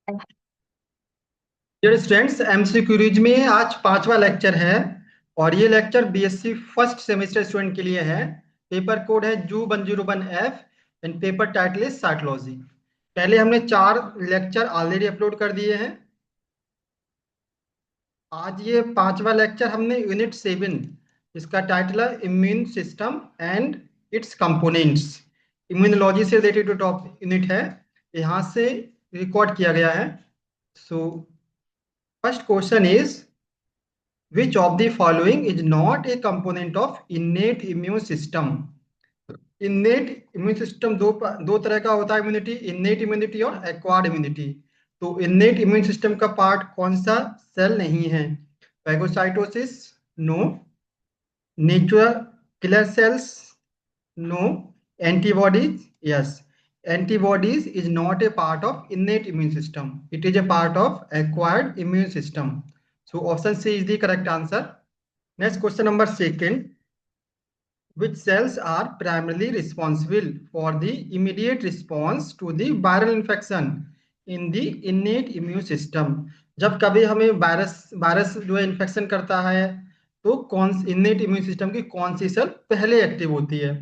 Dear students, MCQs में आज पांचवा लेक्चर है। और ये lecture BSc first semester student के लिए है। पेपर कोड है जू 101F and paper title is psychology. पहले हमने 4 लेक्चर ऑलरेडी अपलोड कर दिए हैं। आज ये पांचवा लेक्चर हमने यूनिट 7, इसका टाइटल है immune system and it's components. Immunology से रिलेटेड टॉप यूनिट है, यहाँ से रिकॉर्ड किया गया है। So first question is, which of the following is not a component of innate immune system? innate immune system दो तरह का होता है इम्यूनिटी, innate immunity और acquired immunity। तो innate immune system का पार्ट कौन सा सेल नहीं है? phagocytosis no, natural killer cells no, antibodies yes, antibodies is not a part of innate immune system, it is a part of acquired immune system. So option C is the correct answer. Next question number second. Which cells are primarily responsible for the immediate response to the viral infection in the innate immune system? जब कभी हमें virus virus जो है infection करता है, तो कौन innate immune system की कौन सी सेल पहले एक्टिव होती है?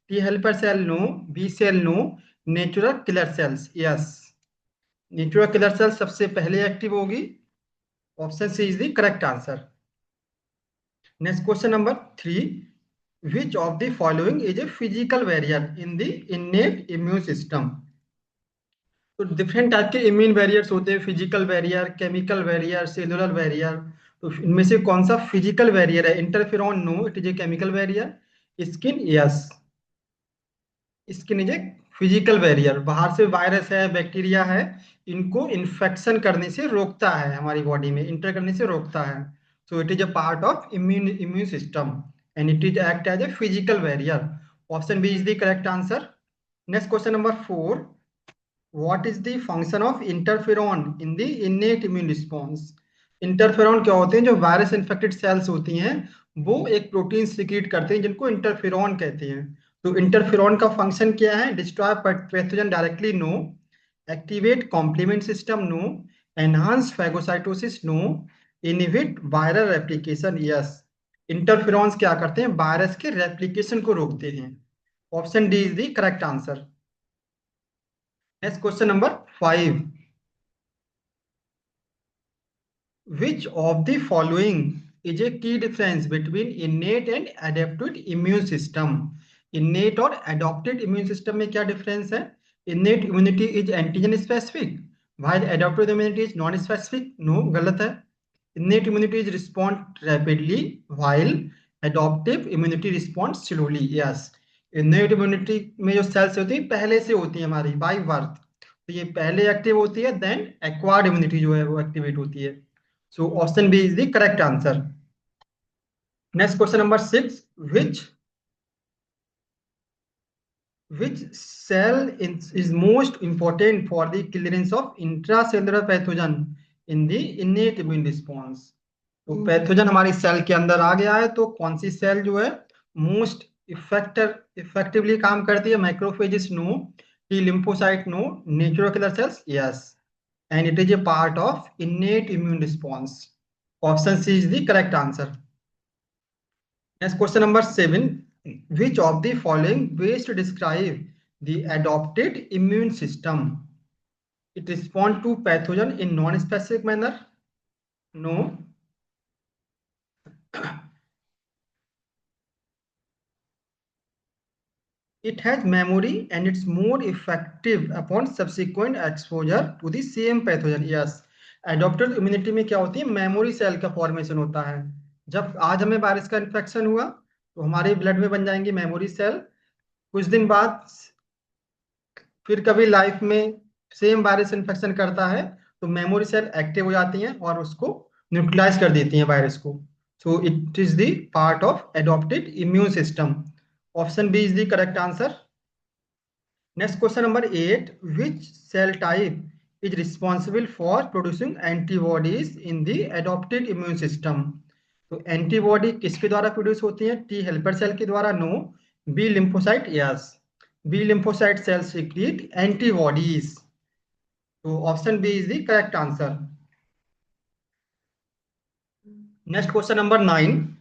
T helper cell no, B cell no, natural killer cells yes. Natural killer cell सबसे पहले एक्टिव होगी। Option C is the correct answer. Next question number 3, which of the following is a physical barrier in the innate immune system? तो different type के immune barriers होते हैं, physical barrier, chemical barrier, cellular barrier. तो इनमें से कौन सा physical barrier है? Interferon no, it is a chemical barrier. Skin yes, skin is a physical barrier. बाहर से वायरस है, बैक्टीरिया है, इनको इन्फेक्शन करने से रोकता है, हमारी बॉडी में इंटर करने से रोकता है। So it is a part of immune system and it is act as a physical barrier. Option B is the correct answer. Next question number 4, what is the function of interferon in the innate immune response? Interferon क्या होते हैं? जो virus infected cells होती हैं, वो एक protein secrete करते हैं जिनको इंटरफेरॉन कहते हैं। तो इंटरफेरॉन का फंक्शन क्या है? Destroy pathogen directly no, activate complement system no, enhance phagocytosis no, inhibit viral replication yes. Interferons क्या करते हैं? वायरस के रेप्लिकेशन को रोकते हैं। Option D is the correct answer. Next question number 5, which of the following is a key difference between innate and adaptive immune system? innate और adopted immune system में क्या difference है? innate immunity is antigen specific while adaptive immunity is non specific no, गलत है। innate immunity is respond rapidly while adaptive immunity responds slowly yes। innate immunity में जो cells होती हैं पहले से होती है हमारी by birth, तो ये पहले एक्टिव होती है, देन एक्वायर्ड इम्यूनिटी जो है वो एक्टिवेट होती है। So option B is the correct answer. Next question number 6. Which cell is most important for the clearance of intracellular pathogen in the innate immune response? तो pathogen हमारी cell के अंदर आ गया है, तो कौन सी सेल जो है मोस्ट इफेक्टिवली काम करती है? Macrophages no, T lymphocyte no, natural killer cells yes, and it is a part of innate immune response. Option C is the correct answer. Next question number 7. Which of the following best describe the adopted immune system? It responds to pathogen in non-specific manner? No. It has memory and it's more effective upon subsequent exposure to the same pathogen. Yes. Adopted immunity में क्या होती है? Memory cell का formation होता है। जब आज हमें वायरस का इन्फेक्शन हुआ, तो हमारे ब्लड में बन जाएंगी मेमोरी सेल। कुछ दिन बाद फिर कभी लाइफ में सेम वायरस इन्फेक्शन करता है, तो मेमोरी सेल एक्टिव हो जाती हैं और उसको न्यूट्रलाइज कर देती हैं वायरस को। So it is the part of adopted immune system. Option B is the correct answer. Next question number 8, which cell type is responsible for producing antibodies in the adopted immune system? तो antibody किसके द्वारा produce होती है? T helper cell के द्वारा no, B lymphocyte yes. B lymphocyte cell secrete antibodies. So option B is the correct answer. Next question number 9.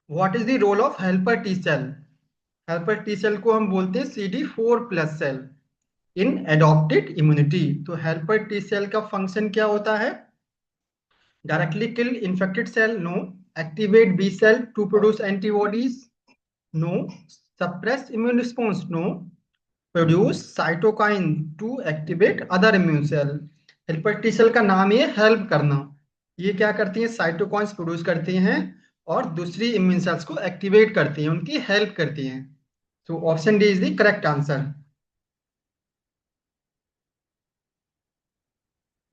What is the role of helper T cell? Helper T cell को हम बोलते हैं CD4+ cell in adopted immunity. तो helper T cell का function क्या होता है? Directly kill infected cell, no. Activate B cell to produce antibodies, no. Suppress immune response, no. Produce cytokine to activate other immune cell. Helper T cell का नाम ही है help करना। ये क्या करती हैं? साइटोकाइंस प्रोड्यूस करती हैं और दूसरी इम्यून सेल्स को एक्टिवेट करती हैं, उनकी हेल्प करती हैं। So option D is the correct answer.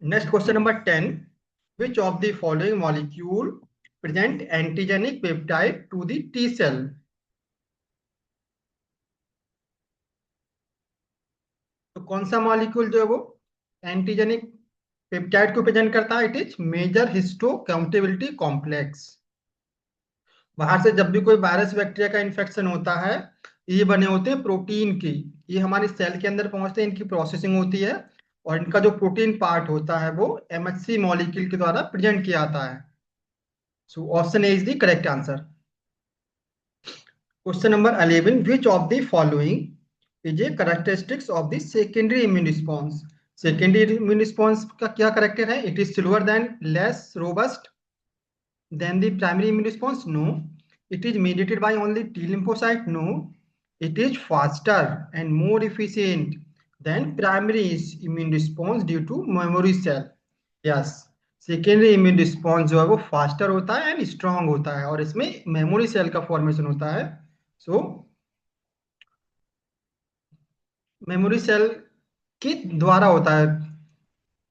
Next question number 10. Which of the following molecule present antigenic peptide to the T cell? तो कौन सा मॉलिक्यूल जो है वो एंटीजेनिक पेप्टाइड को प्रेजेंट करता है? It is major histocompatibility complex. बाहर से जब भी कोई वायरस बैक्टीरिया का इन्फेक्शन होता है, ये बने होते हैं प्रोटीन की। ये हमारी सेल के अंदर पहुंचते हैं, इनकी प्रोसेसिंग होती है और इनका जो प्रोटीन पार्ट होता है वो MHC मॉलिक्यूल के द्वारा प्रेजेंट किया जाता है। So option A is the correct answer. Question number 11. Which of the following is a characteristics of the secondary immune response? Secondary immune response का क्या करेक्टर है? It is slower than, less robust than the primary immune response? No. It is mediated by only T lymphocyte? No. It is faster and more efficient than primary immune response due to memory cell? Yes. Secondary immune response जो है वो faster होता है and strong होता है और इसमें memory cell का फॉर्मेशन होता है। सो मेमोरी सेल के द्वारा होता है।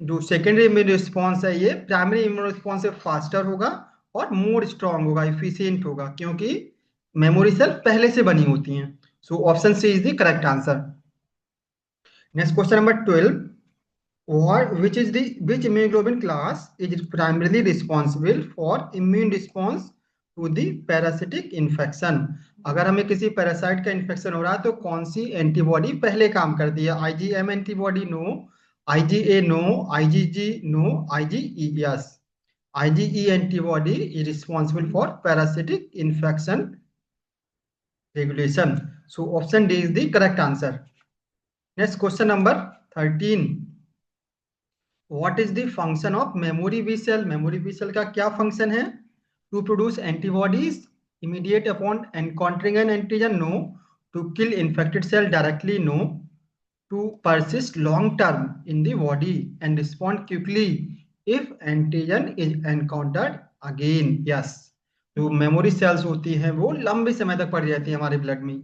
जो सेकेंडरी इम्यून रिस्पॉन्स है ये प्राइमरी इम्यून रिस्पॉन्स से फास्टर होगा और मोर स्ट्रांग होगा, इफिशियंट होगा, क्योंकि मेमोरी सेल पहले से बनी होती हैं। So option C is the correct answer. Next question number 12. Which immunoglobulin class is primarily responsible for immune response to the parasitic infection? अगर हमें किसी पैरासाइट का इन्फेक्शन हो रहा है तो कौन सी एंटीबॉडी पहले काम करती है? IgM antibody? No. IgA? No. IgG? No. IgE? Yes. IgE antibody is responsible for parasitic infection regulation. So option D is the correct answer. Next question number 13. What is the function of memory B cell? memory B cell का क्या function है? To produce antibodies immediate upon encountering an antigen? No. To kill infected cell directly? No. To persist long term in the body and respond quickly if antigen is encountered again? Yes. जो memory cells होती हैं वो लंबे समय तक पड़ी रहती है हमारे ब्लड में।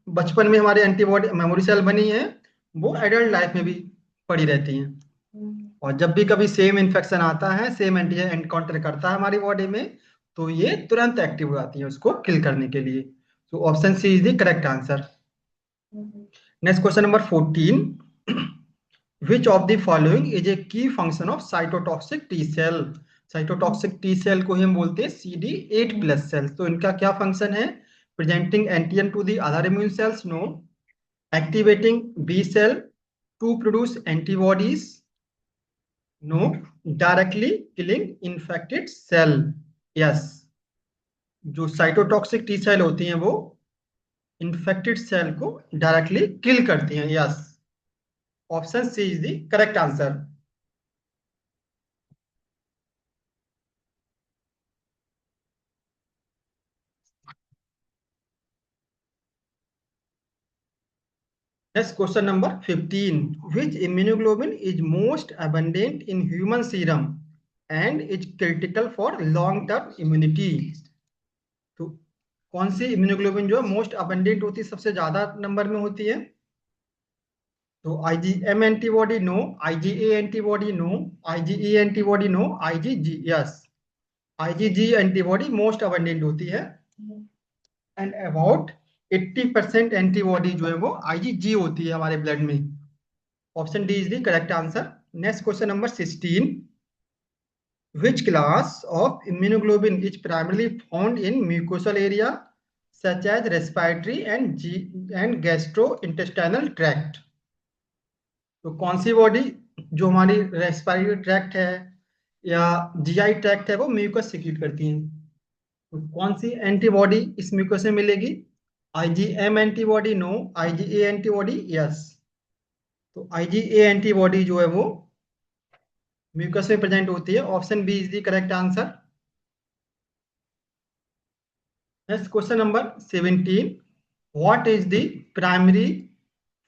बचपन में हमारे एंटीबॉडी मेमोरी सेल बनी है, वो एडल्ट लाइफ में भी पड़ी रहती हैं और जब भी कभी सेम इन्फेक्शन आता है, सेम एंटीजन एनकाउंटर करता है हमारी बॉडी में, तो ये तुरंत एक्टिव हो जाती है उसको किल करने के लिए। तो option C is the correct answer. Next question number 14. Which of the following is a key function of cytotoxic T cell? Cytotoxic T cell को हम बोलते हैं CD8+ सेल्स। तो इनका क्या फंक्शन है? Presenting antigen to the other immune cells? No. Activating B cell to produce antibodies? No. Directly killing infected cell? Yes. जो cytotoxic T cell होती हैं वो इन्फेक्टेड सेल को डायरेक्टली किल करती हैं। Yes. Option C is the correct answer. Next question number 15. Which immunoglobulin is most abundant in human serum and is critical for long-term immunity? तो कौन सी immunoglobulin जो है मोस्ट अबंडेंट होती है, सबसे ज्यादा नंबर में होती है? तो IgM antibody? No. IgA antibody? No. IgE antibody? No. IgG? Yes. IgG antibody most abundant होती है एंड अबाउट 80% एंटीबॉडी जो है वो IgG होती है हमारे ब्लड में। Option D is the correct answer. Next question number 16. Which class of immunoglobulin is primarily found in mucosal area? Such as respiratory and gastrointestinal tract. तो कौन सी बॉडी जो हमारी रेस्पिरेटरी ट्रैक्ट है या जीआई ट्रैक्ट है वो mucus secrete करती है। तो कौन सी एंटीबॉडी इस म्यूकस में मिलेगी? IgM antibody no, IgA antibody yes. तो आईजीए एंटीबॉडी जो है वो म्यूकस में प्रेजेंट होती है। Option B is the correct answer. Next question number 17, what is the primary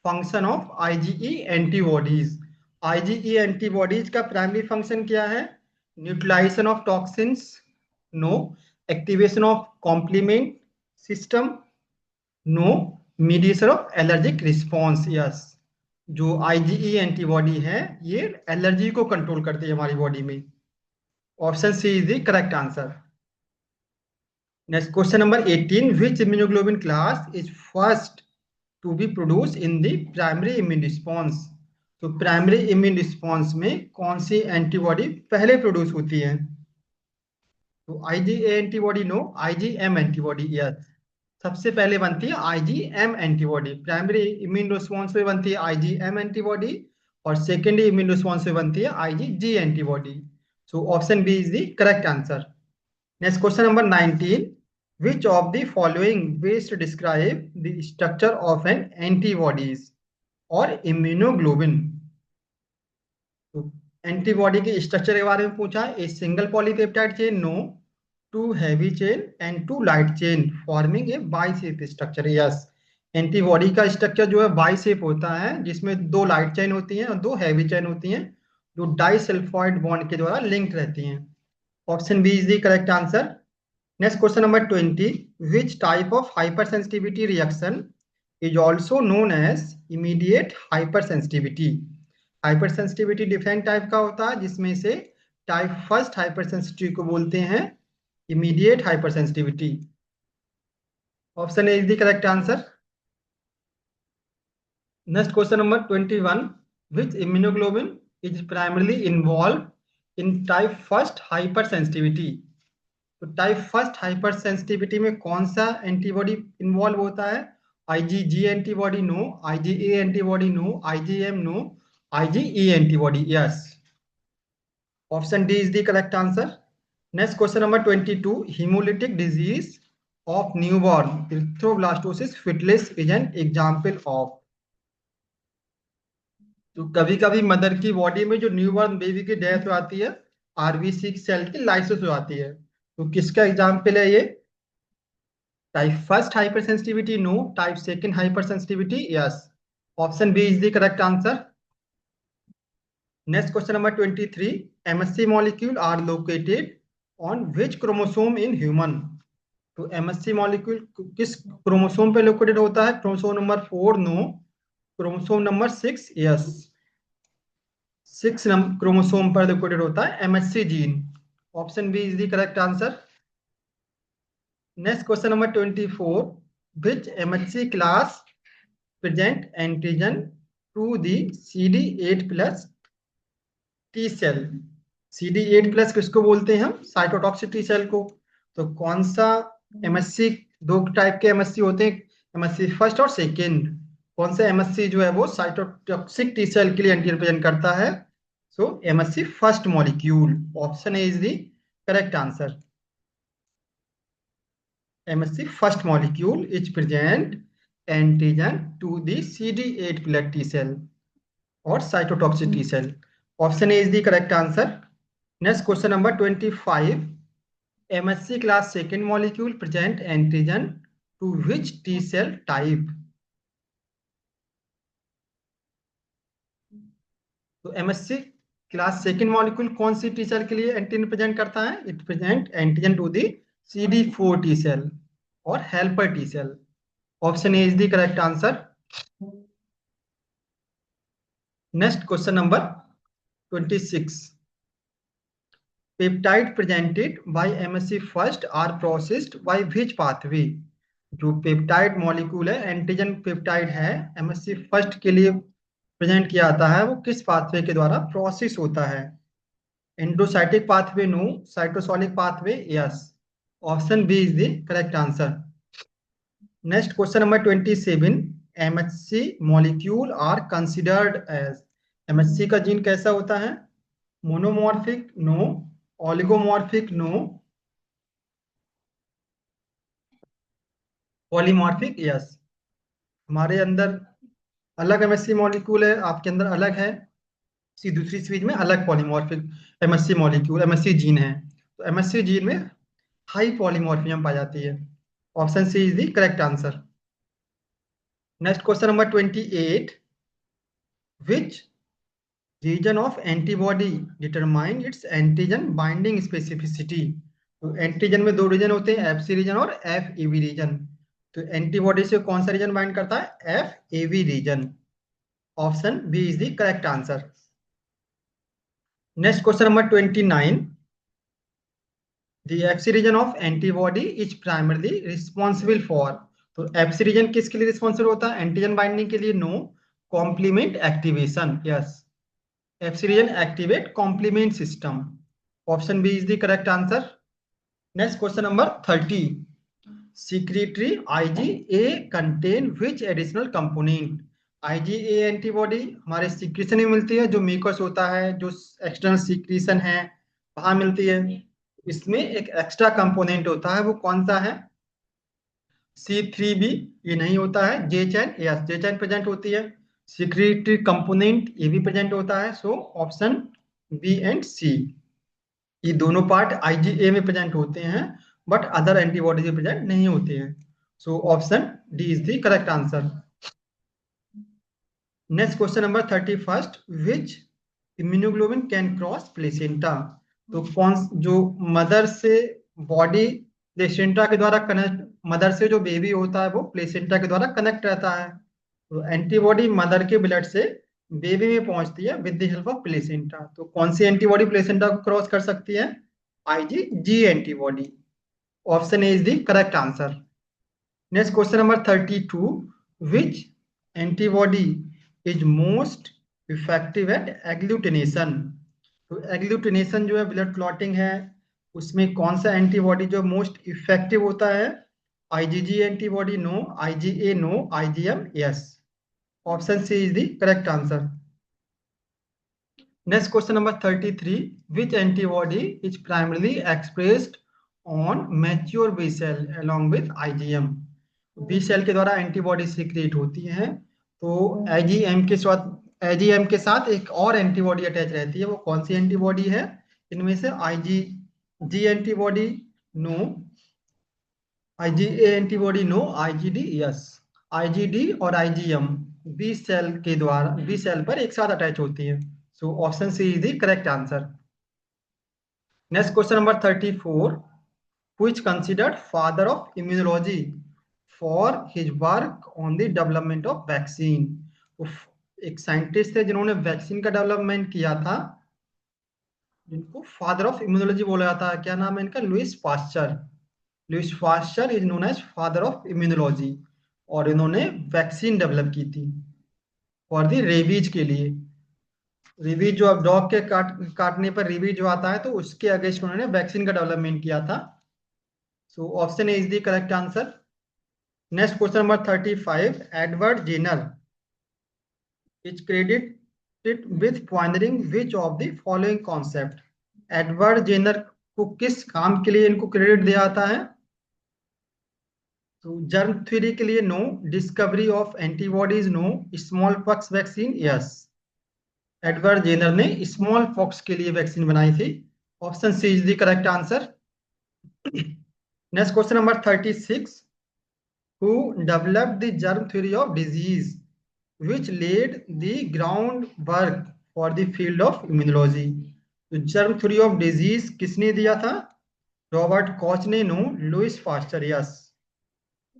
function of IgE antibodies? IgE antibodies का प्राइमरी फंक्शन क्या है? Neutralization of toxins no, activation of complement system no, mediation of allergic response yes. जो IgE antibody है ये allergy को control करती है हमारी बॉडी में। Option C is the correct answer. Next question number 18, which immunoglobulin class is first to be produce in the primary immune response? तो primary immune response में कौन सी एंटीबॉडी पहले प्रोड्यूस होती है? तो IgA antibody no, IgM antibody yes. सबसे पहले बनती है IgM antibody. Primary immune response में बनती है आईजीएम एंटीबॉडी और सेकेंडरी इम्यून रिस्पॉन्स में बनती है IgG antibody. So option B is the correct answer. Next question number 19, which of the following best describe the structure of an antibodies or immunoglobulin? तो antibody के structure के बारे में पूछा है। A single polypeptide chain no, two heavy chain and two light chain forming a Y shape structure yes. Antibody का structure जो है बाई शेप होता है जिसमें दो लाइट चेन होती हैं और दो हैवी चेन होती हैं जो डाइसल्फाइड बॉन्ड के द्वारा लिंक्ड रहती हैं। Option B is the correct answer. Next question number 20, which type of hypersensitivity reaction is also known as immediate hypersensitivity? Hypersensitivity different type का होता है जिसमें से टाइप फर्स्ट हाइपरसेंसिटिविटी को बोलते हैं immediate hypersensitivity. Option A is the correct answer. Next question number 21, which immunoglobulin is primarily involved in type first hypersensitivity? तो type first hypersensitivity में कौन सा एंटीबॉडी इन्वॉल्व होता है? IgG antibody no, IgA antibody no, IgM no, IgE antibody yes. Option D is the correct answer. Next question number 22, haemolytic disease of newborn erythroblastosis fetalis is an example of. तो कभी कभी mother की body में जो newborn baby की death हो जाती है आरबीसी सेल की लाइसिस हो जाती है, तो किसका एग्जाम्पल है ये? Type first hypersensitivity no, type second hypersensitivity yes. Option B is the correct answer. Next question number 23, MHC molecule are located on which chromosome in human? तो एमएससी मॉलिक्यूल किस क्रोमोसोम पे लोकेटेड होता है? Chromosome number 4 no, chromosome number 6 yes. 6 chromosome पर located होता है MHC gene. Option B is the correct answer. Next question number 24, which MHC class present antigen to the CD8 plus T cell? CD8 plus किसको बोलते हैं हम? Cytotoxic T cell को। तो कौन सा MHC, दो टाइप के MHC होते हैं, MHC फर्स्ट और सेकेंड। कौन सा MHC जो है वो साइटोटॉक्सिक टी सेल के लिए एंटीजन प्रेजेंट करता है? सो MHC first molecule. Option A is the correct answer. MHC first molecule is present antigen to the CD8 plus T cell or cytotoxic T cell. Option A is the correct answer. Next question number 25, MHC class second molecule present antigen to which T cell type? तो MHC class second molecule कौन C T cell के लिए antigen present करता है? It present antigen to the CD4 T cell और helper T cell. Option A is the correct answer. Next question number 26, peptide presented by MHC first are processed by which pathway? जो peptide molecule है, antigen peptide है, MHC first के लिए present किया जाता है, वो किस पाथवे के द्वारा प्रोसेस होता है? Endocytic pathway no, cytosolic pathway yes. Option B is the correct answer. Next question number 27, MHC molecule are considered as. MHC का जीन कैसा होता है? Monomorphic? No. Oligomorphic? No. Polymorphic? Yes. हमारे अंदर अलग MHC मॉलिक्यूल है, आपके अंदर अलग है, सी दूसरी चीज में अलग polymorphic MHC molecule MHC gene है। तो MHC जीन में हाई पॉलीमॉर्फिज्म पाई जाती है। Option C is the correct answer. Next question number 28, which region of antibody determine its antigen binding specificity. तो एंटीजन में दो रीजन होते हैं, FC रीजन और FAB रीजन। तो एंटीबॉडी से कौन सा रीजन बाइंड करता है? FAB region. Option B is the correct answer. Next question number 29, the FC region of antibody is primarily responsible for. तो FC रीजन किसके लिए रिस्पॉन्सिबल होता है? एंटीजन बाइंडिंग के लिए? No. Complement activation? Yes. FC region activate complement system. Option B is the correct answer. Next question number 30. Secretory IgA contain which additional component? IgA antibody हमारे secretion में मिलती है, जो म्यूकस होता है, जो एक्सटर्नल सीक्रेशन है वहां मिलती है। इसमें एक एक्स्ट्रा कंपोनेंट होता है, वो कौन सा है? C3b? ये नहीं होता है। जे चैन? यस, जे चैन प्रेजेंट होती है। सिक्रेटरी कंपोनेंट ये भी प्रेजेंट होता है। सो ऑप्शन बी एंड सी, ये दोनों पार्ट IgA में प्रेजेंट होते हैं, बट अदर एंटीबॉडीज में प्रेजेंट नहीं होते हैं। So option D is the correct answer. Next question number 31, which immunoglobulin can cross placenta. तो कौन जो मदर से बॉडी प्लेसेंटा के द्वारा कनेक्ट, मदर से जो बेबी होता है वो प्लेसेंटा के द्वारा कनेक्ट रहता है। तो एंटीबॉडी मदर के ब्लड से बेबी में पहुंचती है with the help of placenta. तो कौन सी एंटीबॉडी प्लेसेंटा को क्रॉस कर सकती है? IgG antibody. Option A is the correct answer. Next question number 32, which antibody is most effective eight agglutination. तो एग्लूटिनेशन जो है ब्लड क्लॉटिंग है, उसमें कौन सा एंटीबॉडी जो मोस्ट इफेक्टिव होता है? IgG antibody? No. IgA? No. IgM? Yes. Option C is the correct answer. Next question number 33, which antibody is primarily expressed on mature B cell along with IgM। B cell के द्वारा antibody secret होती है। तो IgM के साथ एक और antibody attach रहती है, वो कौन सी एंटीबॉडी है? इनमें से IgG antibody? No. IgA antibody? No. IgD? Yes. IgD और IgM बी सेल के द्वारा बी सेल पर एक साथ अटैच होती है। So option C is the correct answer. Next question number 34, which considered father of immunology for his work on the development of vaccine। एक scientist थे जिन्होंने वैक्सीन का डेवलपमेंट किया था, जिनको फादर ऑफ इम्यूनोलॉजी बोला जाता है। क्या नाम है इनका? Louis Pasteur. Louis Pasteur is known as father of immunology, और इन्होंने वैक्सीन डेवलप की थी फॉर द रेबीज के लिए। रेबीज जो अब डॉग के काटने पर रेबीज जो आता है, तो उसके अगेंस्ट उन्होंने वैक्सीन का डेवलपमेंट किया था। So option A is the correct answer. Next question number 35, Edward Jenner is credited with pioneering which of the following concept। Edward Jenner को किस काम के लिए इनको क्रेडिट दिया जाता है? तो जर्म थ्योरी के लिए? No. Discovery of antibodies? No. Smallpox vaccine? Yes. Edward Jenner ने स्मॉल पॉक्स के लिए वैक्सीन बनाई थी। Option C is the correct answer. Next question number 36, who developed the germ theory of disease which laid the groundwork for the field of immunology। तो germ theory of disease किसने दिया था? Robert Koch ने? No. Louis Pasteur? Yes.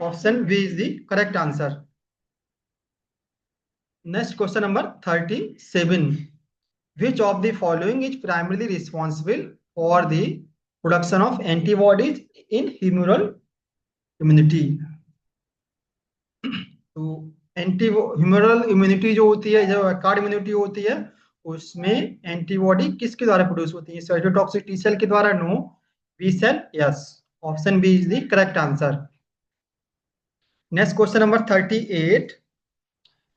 Option B is the correct answer. Next question number 37, which of the following is primarily responsible for the production of antibodies in humoral immunity। तो anti humoral immunity जो होती है, जो card immunity होती है, उसमें antibody किसके द्वारा प्रोड्यूस होती है? साइटोटॉक्सिक टी सेल के द्वारा? No. B cell? Yes. Option B is the correct answer. Next question number 38.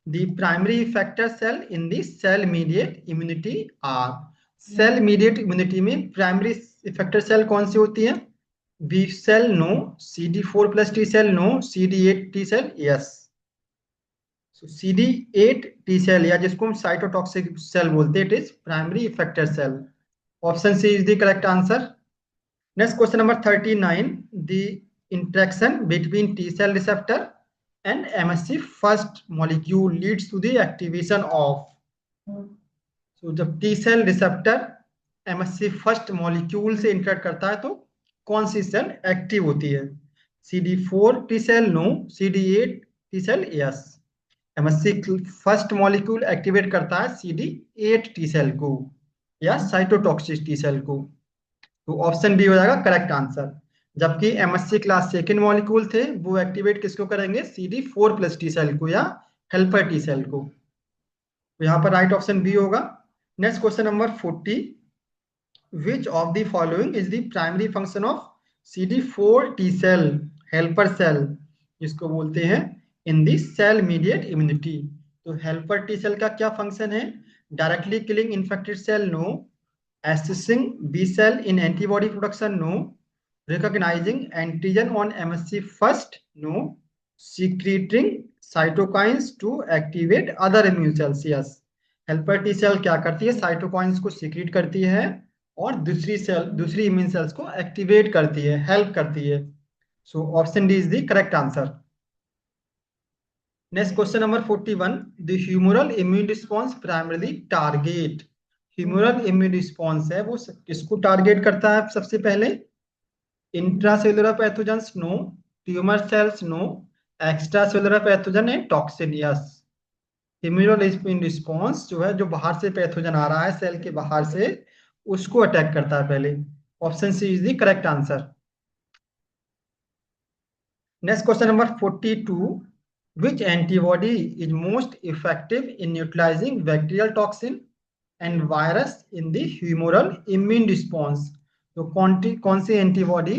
The primary effector cell in the cell mediate immunity are. Cell mediate immunity में primary effector cell कौन सी होती है? B cell no, CD4 plus T cell no, CD8 T cell yes. So CD8 T cell या जिसको हम cytotoxic cell बोलते हैं, it is primary effector cell. Option C is the correct answer. Next question number 39. The interaction between T cell receptor and MSC first molecule leads to the activation of. So जब T cell receptor MSC first molecule से interact करता है तो कौन सी cell active होती है? CD4 T cell no, CD8 T cell yes. MSC first molecule activate करता है CD8 T सेल को या साइटोटॉक्सिक T सेल को, तो ऑप्शन बी हो जाएगा करेक्ट आंसर। जबकि MSC क्लास सेकेंड मॉलिक्यूल थे वो एक्टिवेट किसको करेंगे? CD4 प्लस T सेल को या हेल्पर T सेल को, तो यहाँ पर राइट ऑप्शन बी होगा। Next question number 40. Which of the following is the primary function of CD4 T cell helper cell, जिसको बोलते हैं in the cell mediate immunity? तो हेल्पर T सेल का क्या फंक्शन है? Directly killing infected cell no, assessing B cell in antibody production no, recognizing antigen on MSC first no, secreting cytokines to activate other immune cells yes. Helper T cell क्या करती है? Cytokines को secret करती है और दूसरी immune cells को activate करती है, हेल्प करती है। So option D is the correct answer. Next question number 41. The humoral immune response primarily target. Humoral immune response है वो किसको टारगेट करता है? सबसे पहले intracellular pathogens no, tumour cells no, extracellular pathogen and toxin yes. Humoral immune response जो है, जो बाहर से पैथोजन आ रहा है सेल के बाहर से, उसको अटैक करता है पहले। Option C is the correct answer. Next question number 42. Which antibody is most effective in neutralizing bacterial toxin and virus in the humoral immune response? तो कौन सी एंटीबॉडी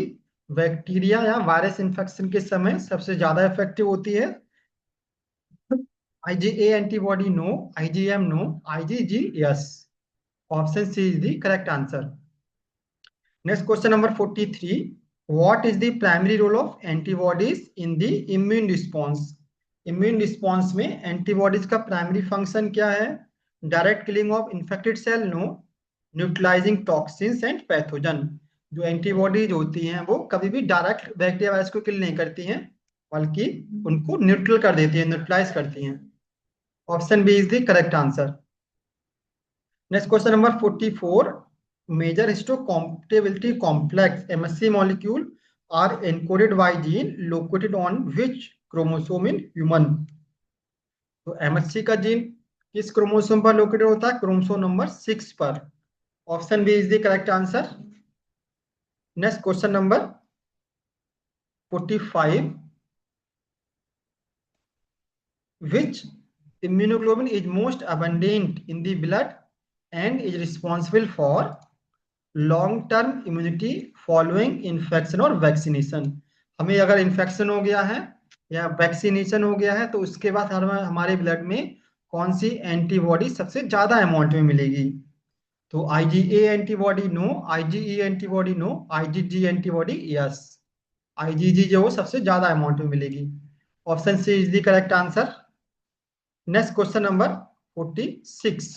बैक्टीरिया या वायरस इन्फेक्शन के समय सबसे ज्यादा इफेक्टिव होती है? IgA antibody no, IgM no, IgG yes. Option C is the correct answer. Next question number 43. What is the primary role of antibodies in the immune response? Immune response में antibodies का primary function क्या है? Direct killing of infected cell no, neutralizing toxins and pathogen. जो antibodies होती हैं वो कभी भी डायरेक्ट बैक्टीरिया वायरस को किल नहीं करती हैं, बल्कि उनको न्यूट्रल कर देती हैं, न्यूट्रलाइज करती हैं। Option B is the correct answer. Next question number 44. Major histocompatibility complex MSC molecule are encoded by gene located on which chromosome in human? तो MSC का जीन किस क्रोमोसोम पर लोकेटेड होता है? क्रोमोसोम नंबर 6 पर। Option B is the correct answer. Next question number 45. Which immunoglobulin is most abundant in the blood and is responsible for long term immunity following infection और vaccination? हमें अगर infection हो गया है या वैक्सीनेशन हो गया है तो उसके बाद हमारे ब्लड में कौन सी एंटीबॉडी सबसे ज्यादा अमाउंट में मिलेगी? तो IgA antibody no, IgE antibody no, IgG antibody yes. IgG जो सबसे ज्यादा अमाउंट में मिलेगी। Option C is the correct answer. Next question number 46.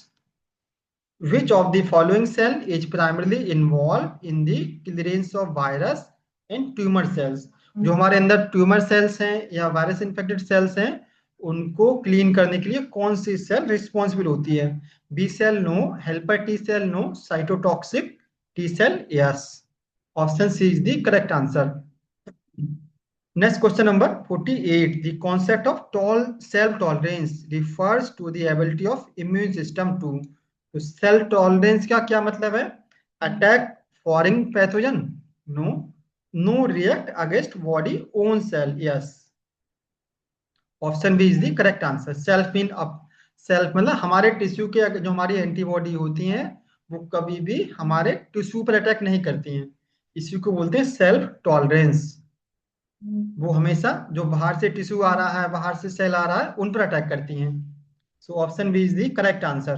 Which of the following cell is primarily involved in the clearance of virus and tumor cells? जो हमारे अंदर tumour cells हैं या वायरस इन्फेक्टेड सेल्स हैं उनको clean करने के लिए कौन सी सेल रिस्पॉन्सिबल होती है? B cell no, helper T cell no, cytotoxic T cell yes. Option C is the correct answer. Next question number 48. The concept of self tolerance refers to the ability of immune system to. तो self tolerance का क्या मतलब है? Attack foreign pathogen no, no react against body own cell yes. Option B is the correct answer. Self mean अप, self मतलब हमारे tissue के जो हमारी एंटीबॉडी होती हैं वो कभी भी हमारे टिश्यू पर अटैक नहीं करती हैं, इसी को बोलते हैं सेल्फ टॉलरेंस। वो हमेशा जो बाहर से टिश्यू आ रहा है, बाहर से सेल आ रहा है, उन पर अटैक करती हैं। So option B is the correct answer.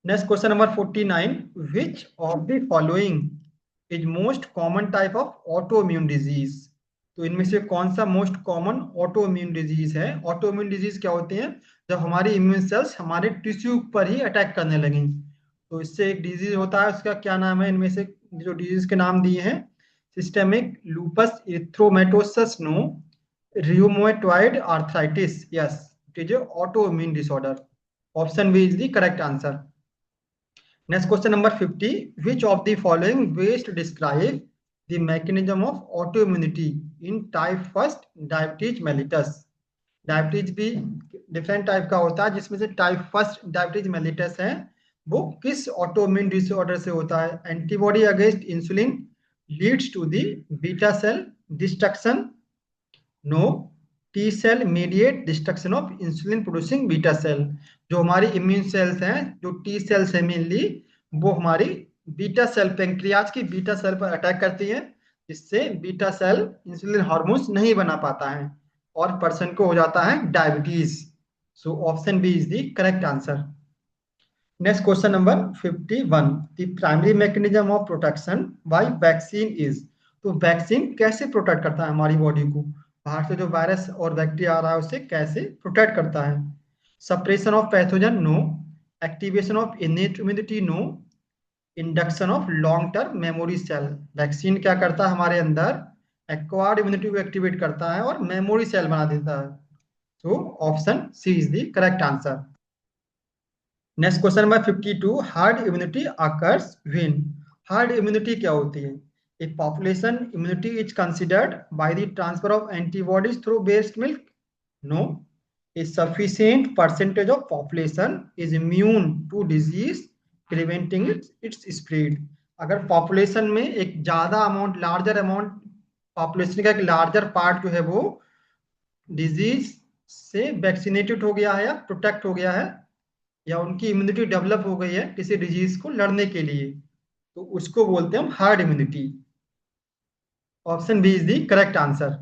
Next question number 49, which of the following is most common type of autoimmune disease. तो इनमें से कौन सा most common autoimmune disease है? ऑटो इम्यून डिजीज क्या होती है? जब हमारी इम्यून सेल्स हमारे टिश्यू पर ही अटैक करने लगें। तो इससे एक डिजीज होता है, उसका क्या नाम है? इनमें से जो डिजीज के नाम दिए हैं, systemic lupus erythematosus, no, rheumatoid arthritis, yes, it is a autoimmune disorder. Option B is the correct answer. Next question number 50. Which of the following best describe the mechanism of autoimmunity in type 1 diabetes mellitus? Diabetes भी different type का होता है, जिसमें से type 1 diabetes mellitus है, वो किस autoimmune disorder से होता है? Antibody against insulin leads to the beta cell destruction, no, T cell mediate destruction of insulin producing beta cell. जो हमारी इम्यून सेल्स हैं, जो टी सेल्स है मेनली, वो हमारी बीटा सेल, पेंक्रियाज की बीटा सेल पर अटैक करती है, जिससे बीटा सेल इंसुलिन हार्मोन्स नहीं बना पाता है और पर्सन को हो जाता है diabetes. So option B is the correct answer. Next question number 51, the primary mechanism of protection by vaccine is. तो वैक्सीन कैसे प्रोटेक्ट करता है हमारी बॉडी को? बाहर से जो वायरस और बैक्टीरिया आ रहा है उससे कैसे प्रोटेक्ट करता है? Suppression of pathogen, no, activation of innate immunity, no, induction of long term memory cell. Vaccine क्या करता है हमारे अंदर? एक्वायर्ड इम्यूनिटी को एक्टिवेट करता है और मेमोरी सेल बना देता है। तो option C is the correct answer. Next question number 52, herd immunity occurs when. Herd immunity क्या होती है? A population immunity is considered by the transfer of antibodies through breast milk, no, a sufficient percentage of population is immune to disease preventing its spread. अगर population में एक ज्यादा amount, larger amount, population का एक larger part जो है वो disease से वैक्सीनेटेड हो गया है या प्रोटेक्ट हो गया है, या उनकी इम्यूनिटी डेवलप हो गई है किसी डिजीज को लड़ने के लिए, तो उसको बोलते हैं हम herd immunity. Option B is the correct answer.